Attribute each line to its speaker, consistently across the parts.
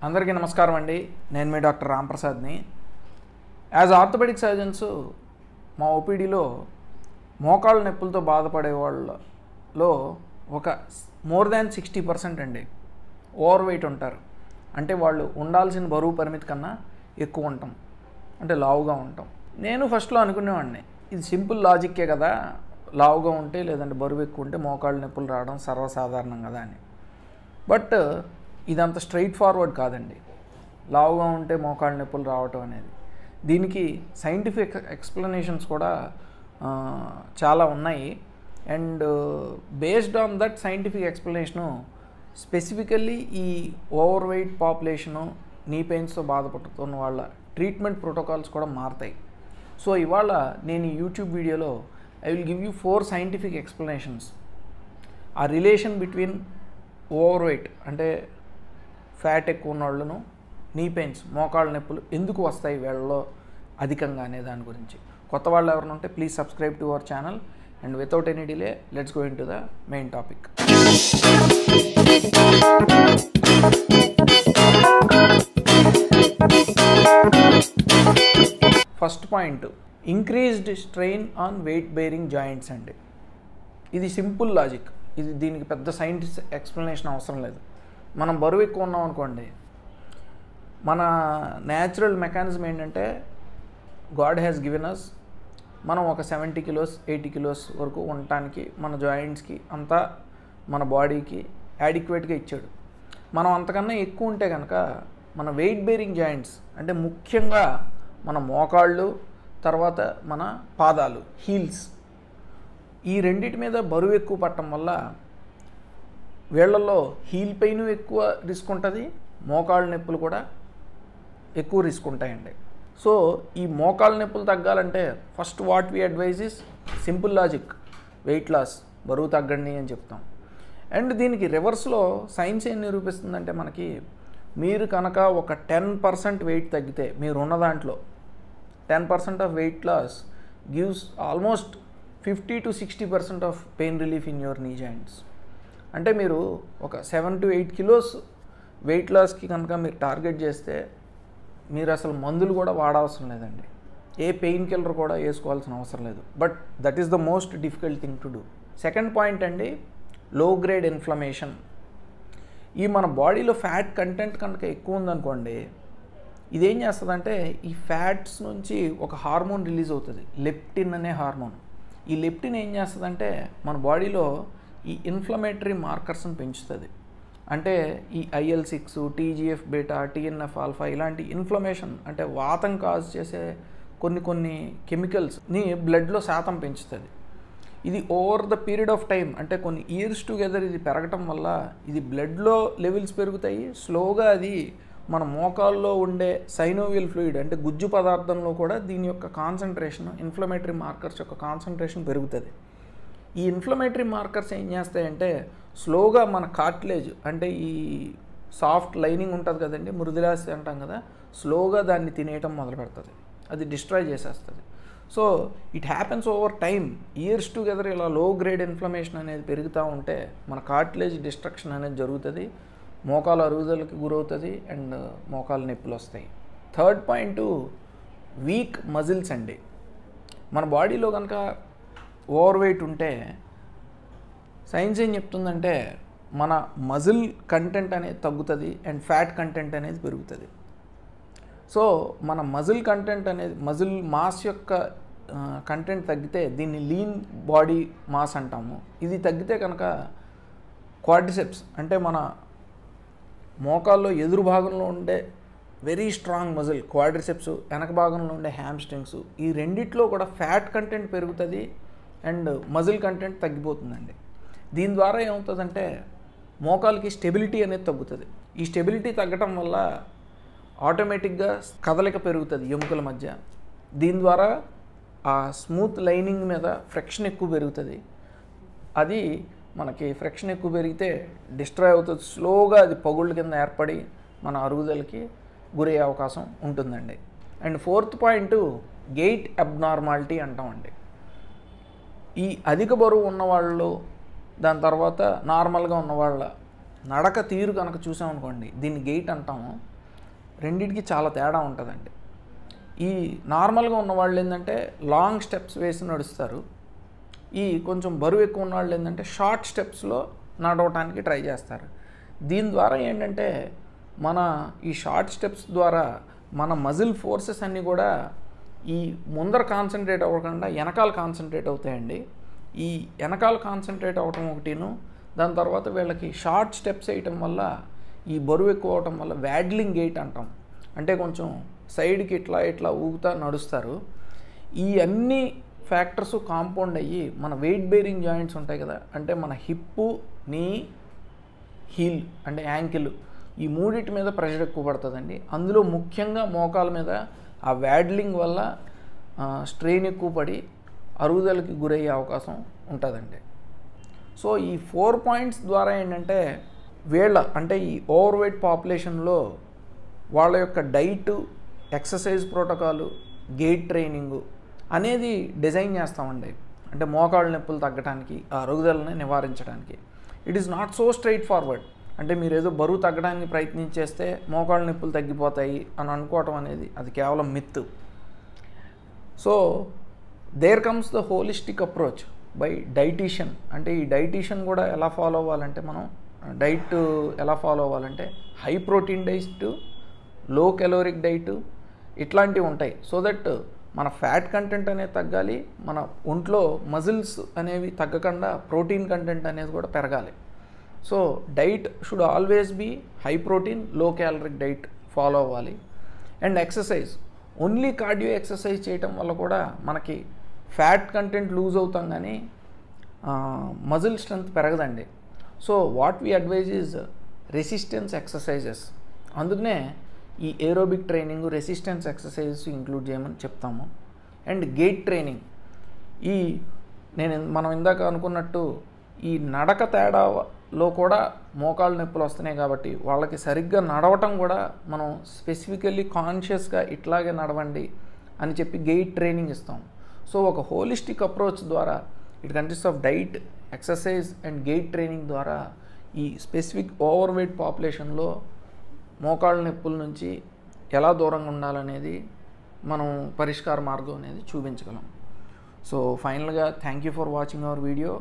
Speaker 1: అందరికీ నమస్కారం అండి. నేను మీ డాక్టర్ రాంప్రసాద్ని. యాజ్ ఆర్థోపెడిక్ సర్జన్స్ మా ఓపీడీలో మోకాళ్ళ నొప్పులతో బాధపడే వాళ్ళలో ఒక మోర్ దాన్ 60% అండి ఓవర్ వెయిట్ ఉంటారు. అంటే వాళ్ళు ఉండాల్సిన బరువు పరిమితి కన్నా ఎక్కువ ఉంటాం, అంటే లావుగా ఉంటాం. నేను ఫస్ట్లో అనుకునేవాడిని ఇది సింపుల్ లాజిక్కే కదా, లావుగా ఉంటే లేదంటే బరువు ఎక్కువ ఉంటే మోకాళ్ళ నొప్పులు రావడం సర్వసాధారణం కదా అని. బట్ ఇదంత స్ట్రైట్ ఫార్వర్డ్ కాదండి, లావుగా ఉంటే మోకాళ్ళ నొప్పులు రావటం అనేది. దీనికి సైంటిఫిక్ ఎక్స్ప్లెనేషన్స్ కూడా చాలా ఉన్నాయి. And based on that scientific explanation specifically ఈ ఓవర్ వెయిట్ పాపులేషను, నీ పెయిన్స్తో బాధపడుతున్న వాళ్ళ ట్రీట్మెంట్ ప్రోటోకాల్స్ కూడా మారుతాయి. సో ఇవాళ నేను ఈ యూట్యూబ్ వీడియోలో I will give you 4 scientific explanations. ఆ రిలేషన్ బిట్వీన్ ఓవర్ వెయిట్ అంటే ఫ్యాట్ ఎక్కువ ఉన్న వాళ్ళను, నీ పెయిన్స్ మోకాళ్ళ నొప్పులు ఎందుకు వస్తాయి వీళ్ళలో అధికంగా అనే దాని గురించి. కొత్త వాళ్ళు ఎవరైనా ఉంటే please subscribe to our channel. And without any delay let's go in to the main topic. First point, increased strain on weight bearing joints అండి. ఇది సింపుల్ లాజిక్, ఇది దీనికి పెద్ద సైంటిఫిక్ ఎక్స్ప్లెనేషన్ అవసరం లేదు. మనం బరువు ఎక్కువ ఉన్నాం అనుకోండి, మన న్యాచురల్ మెకానిజం ఏంటంటే గాడ్ హ్యాస్ గివెన్ అస్, మనం ఒక 70 కిలోస్ 80 కిలోస్ వరకు ఉండటానికి మన జాయింట్స్కి అంతా మన బాడీకి యాడిక్వేట్గా ఇచ్చాడు. మనం అంతకన్నా ఎక్కువ ఉంటే కనుక మన వెయిట్ బేరింగ్ జాయింట్స్ అంటే ముఖ్యంగా మన మోకాళ్ళు, తర్వాత మన పాదాలు, హీల్స్, ఈ రెండింటి మీద బరువు ఎక్కువ పట్టడం వల్ల వీళ్ళల్లో హీల్ పెయిన్ ఎక్కువ రిస్క్ ఉంటుంది, మోకాళ్ళ నొప్పులు కూడా ఎక్కువ రిస్క్ ఉంటాయండి. సో ఈ మోకాళ్ళ నొప్పులు తగ్గాలంటే first what we advise is simple logic, weight loss, బరువు తగ్గండి అని చెప్తాం. అండ్ దీనికి రివర్స్లో సైన్స్ ఏం నిరూపిస్తుందంటే మనకి, మీరు కనుక ఒక 10% వెయిట్ తగ్గితే, మీరు ఉన్న దాంట్లో 10% of weight loss gives almost 50 to 60% of pain relief in your knee joints. అంటే మీరు ఒక 7 to 8 కిలోస్ వెయిట్ లాస్కి కనుక మీరు టార్గెట్ చేస్తే మీరు అసలు మందులు కూడా వాడవసరం లేదండి, ఏ పెయిన్ కిల్లర్ కూడా వేసుకోవాల్సిన అవసరం లేదు. But that is the most difficult thing to do. Second point అండి, లో గ్రేడ్ ఇన్ఫ్లమేషన్. ఈ మన బాడీలో ఫ్యాట్ కంటెంట్ కనుక ఎక్కువ ఉందనుకోండి, ఇదేం చేస్తుందంటే ఈ ఫ్యాట్స్ నుంచి ఒక హార్మోన్ రిలీజ్ అవుతుంది, లెప్టిన్ అనే హార్మోన్. ఈ లెప్టిన్ ఏం చేస్తుందంటే మన బాడీలో ఈ ఇన్ఫ్లమేటరీ మార్కర్స్ని పెంచుతుంది. అంటే ఈ IL-6, TGF beta, TNF alpha ఇలాంటి ఇన్ఫ్లమేషన్ అంటే వాతం కాజ్ చేసే కొన్ని కెమికల్స్ని బ్లడ్లో శాతం పెంచుతుంది. ఇది over the period of time అంటే కొన్ని ఇయర్స్ టుగెదర్ ఇది పెరగటం వల్ల ఇది బ్లడ్లో లెవెల్స్ పెరుగుతాయి. స్లోగా అది మన మోకాల్లో ఉండే సైనోవియల్ ఫ్లూయిడ్ అంటే గుజ్జు పదార్థంలో కూడా దీని యొక్క కాన్సన్ట్రేషన్, ఇన్ఫ్లమేటరీ మార్కర్స్ యొక్క కాన్సన్ట్రేషన్ పెరుగుతుంది. ఈ ఇన్ఫ్లమేటరీ మార్కర్స్ ఏం చేస్తాయంటే స్లోగా మన కార్టిలేజ్ అంటే ఈ సాఫ్ట్ లైనింగ్ ఉంటుంది కదండి, మృదులాస్థి అంటాం కదా, స్లోగా దాన్ని తినేయటం మొదలు పెడుతుంది, అది డిస్ట్రాయ్ చేసేస్తుంది. So it happens over time, years together ఇలా లో గ్రేడ్ ఇన్ఫ్లమేషన్ అనేది పెరుగుతూ ఉంటే మన కార్టిలేజ్ డిస్ట్రక్షన్ అనేది జరుగుతుంది, మోకాలు అరుగుదలకి గురవుతుంది అండ్ మోకాలు నొప్పులు వస్తాయి. థర్డ్ పాయింట్, వీక్ మజిల్స్ అండి. మన బాడీలో కనుక ఓవర్ వెయిట్ ఉంటే సైన్స్ ఏం చెప్తుందంటే మన మజిల్ కంటెంట్ అనేది తగ్గుతుంది అండ్ ఫ్యాట్ కంటెంట్ అనేది పెరుగుతుంది. సో మన మజిల్ కంటెంట్ అనేది, మజిల్ మాస్ యొక్క కంటెంట్ తగ్గితే దీన్ని లీన్ బాడీ మాస్ అంటాము. ఇది తగ్గితే కనుక క్వాడ్రిసెప్స్ అంటే మన మోకాల్లో ఎదురు భాగంలో ఉండే వెరీ స్ట్రాంగ్ మజిల్ క్వాడ్రిసెప్స్, వెనక భాగంలో ఉండే హ్యామ్స్ట్రింగ్స్, ఈ రెండిట్లో కూడా ఫ్యాట్ కంటెంట్ పెరుగుతుంది అండ్ మజిల్ కంటెంట్ తగ్గిపోతుందండి. దీని ద్వారా ఏమవుతుందంటే మోకాలకి స్టెబిలిటీ అనేది తగ్గుతుంది. ఈ స్టెబిలిటీ తగ్గటం వల్ల ఆటోమేటిక్గా కదలిక పెరుగుతుంది ఎముకల మధ్య. దీని ద్వారా ఆ స్మూత్ లైనింగ్ మీద ఫ్రిక్షన్ ఎక్కువ పెరుగుతుంది. అది మనకి ఫ్రిక్షన్ ఎక్కువ పెరిగితే డిస్ట్రాయ్ అవుతుంది, స్లోగా అది పగుళ్ళ కింద ఏర్పడి మన అరుగుదలకి గురయ్యే అవకాశం ఉంటుందండి. And fourth point, gait abnormality అంటామండి. ఈ అధిక బరువు ఉన్నవాళ్ళు, దాని తర్వాత నార్మల్గా ఉన్నవాళ్ళ నడక తీరు కనుక చూసామనుకోండి, దీన్ని గెయిట్ అంటాము. రెండిటికి చాలా తేడా ఉంటుందండి. ఈ నార్మల్గా ఉన్నవాళ్ళు ఏంటంటే లాంగ్ స్టెప్స్ వేసి నడుస్తారు. ఈ కొంచెం బరువు ఎక్కువ ఉన్నవాళ్ళు ఏంటంటే షార్ట్ స్టెప్స్లో నడవటానికి ట్రై చేస్తారు. దీని ద్వారా ఏంటంటే మన ఈ షార్ట్ స్టెప్స్ ద్వారా మన మజిల్ ఫోర్సెస్ అన్నీ కూడా ఈ ముందర కాన్సన్ట్రేట్ అవ్వకుండా వెనకాల కాన్సన్ట్రేట్ అవుతాయండి. ఈ వెనకాల కాన్సన్ట్రేట్ అవ్వటం ఒకటిను, దాని తర్వాత వీళ్ళకి షార్ట్ స్టెప్స్ వేయటం వల్ల ఈ బరువు ఎక్కువ అవటం వల్ల వ్యాడ్లింగ్ గెయిట్ అంటాం, అంటే కొంచెం సైడ్కి ఇట్లా ఇట్లా ఊగుతా నడుస్తారు. ఈ అన్ని ఫ్యాక్టర్స్ కాంపౌండ్ అయ్యి మన వెయిట్ బేరింగ్ జాయింట్స్ ఉంటాయి కదా, అంటే మన హిప్పు, నీ, హీల్ అంటే యాంకిల్, ఈ మూడింటి మీద ప్రెషర్ ఎక్కువ పడుతుందండి. అందులో ముఖ్యంగా మోకాల మీద ఆ వ్యాడ్లింగ్ వల్ల స్ట్రెయిన్ ఎక్కువ పడి అరుగుదలకి గురయ్యే అవకాశం ఉంటుందండి. సో ఈ 4 పాయింట్స్ ద్వారా ఏంటంటే వీళ్ళ అంటే ఈ ఓవర్ వెయిట్ పాపులేషన్లో వాళ్ళ యొక్క diet, exercise protocol, gait training అనేది డిజైన్ చేస్తామండి. అంటే మోకాళ్ళ నొప్పులు తగ్గడానికి, ఆ అరుగుదలని నివారించడానికి. It is not so straight forward. అంటే మీరు ఏదో బరువు తగ్గడానికి ప్రయత్నించేస్తే మోకాళ్ళ నొప్పులు తగ్గిపోతాయి అని అనుకోవటం అనేది అది కేవలం myth. So there comes the holistic approach by dietician. అంటే ఈ డైటీషియన్ కూడా ఎలా ఫాలో అవ్వాలంటే, మనం డైట్ ఎలా ఫాలో అవ్వాలంటే హై ప్రోటీన్ డైట్, లో కెలోరిక్ డైట్ ఇట్లాంటివి ఉంటాయి. సో దట్ మన ఫ్యాట్ కంటెంట్ అనేది తగ్గాలి, మన ఒంట్లో మజిల్స్ అనేవి తగ్గకుండా ప్రోటీన్ కంటెంట్ అనేది కూడా పెరగాలి. So diet should always be high protein, low caloric diet follow అవ్వాలి. And exercise, only cardio exercise చేయటం వల్ల కూడా మనకి ఫ్యాట్ కంటెంట్ లూజ్ అవుతాం కానీ మజిల్ స్ట్రెంత్ పెరగదండి. So what we advise is resistance exercises. అందుకనే ఈ aerobic training, resistance exercises include చేయమని చెప్తాము. అండ్ గెయిట్ ట్రైనింగ్, మనం ఇందాక అనుకున్నట్టు ఈ నడక తేడాలో కూడా మోకాళ్ళ నొప్పులు వస్తున్నాయి కాబట్టి వాళ్ళకి సరిగ్గా నడవటం కూడా మనం స్పెసిఫికల్లీ కాన్షియస్గా ఇట్లాగే నడవండి అని చెప్పి గెయిట్ ట్రైనింగ్ ఇస్తాం. సో ఒక హోలిస్టిక్ అప్రోచ్ ద్వారా it consist of diet, exercise and gait training ద్వారా ఈ స్పెసిఫిక్ ఓవర్ వెయిట్ పాపులేషన్లో మోకాళ్ళ నొప్పుల నుంచి ఎలా దూరంగా ఉండాలనేది మనం పరిష్కార మార్గం అనేది చూపించగలం. సో ఫైనల్గా thank you for watching our video.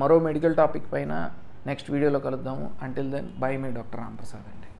Speaker 1: మరో మెడికల్ టాపిక్ పైన నెక్స్ట్ వీడియోలో కలుద్దాము. అంటిల్ దెన్ బై మీ డాక్టర్ రాంప్రసాద్ అండి.